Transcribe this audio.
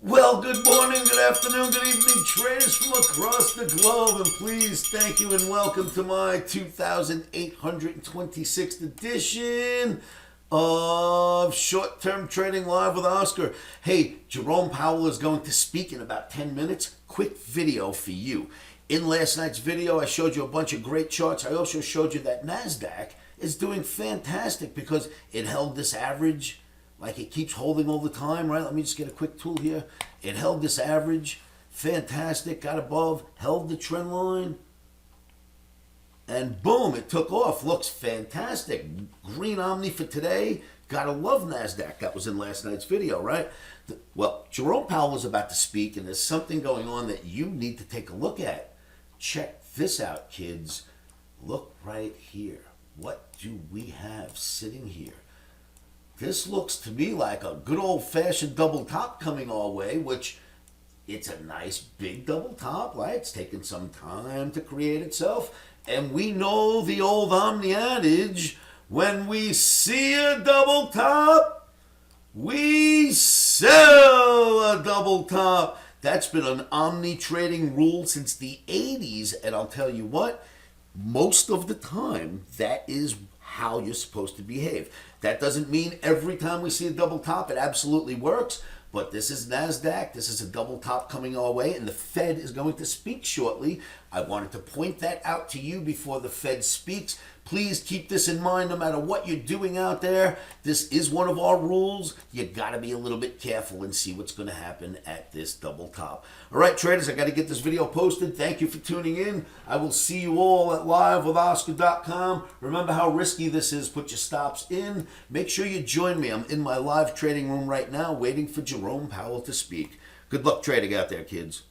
Well, good morning, good afternoon, good evening, traders from across the globe, and please thank you and welcome to my 2826th edition of Short Term Trading Live with Oscar. Hey, Jerome Powell is going to speak in about 10 minutes. Quick video for you. In last night's video, I showed you a bunch of great charts. I also showed you that Nasdaq is doing fantastic because it held this average like it keeps holding all the time, right? Let me just get a quick tool here. It held this average, fantastic, got above, held the trend line, and boom, it took off. Looks fantastic. Green OMNI for today. Gotta love Nasdaq. That was in last night's video, right? Well, Jerome Powell is about to speak, and there's something going on that you need to take a look at. Check this out, kids. Look right here. What do we have sitting here? This looks to me like a good old-fashioned double top coming our way, which it's a nice big double top, right? It's taken some time to create itself. And we know the old OMNI adage, when we see a double top, we sell a double top. That's been an OMNI trading rule since the 80s. And I'll tell you what, most of the time, that is how you're supposed to behave. That doesn't mean every time we see a double top it absolutely works, but this is Nasdaq. This is a double top coming our way, and the Fed is going to speak shortly. I wanted to point that out to you before the Fed speaks. Please keep this in mind no matter what you're doing out there. This is one of our rules. You got to be a little bit careful and see what's going to happen at this double top. All right, traders, I got to get this video posted. Thank you for tuning in. I will see you all at livewithoscar.com. Remember how risky this is. Put your stops in. Make sure you join me. I'm in my live trading room right now waiting for Jerome Powell to speak. Good luck trading out there, kids.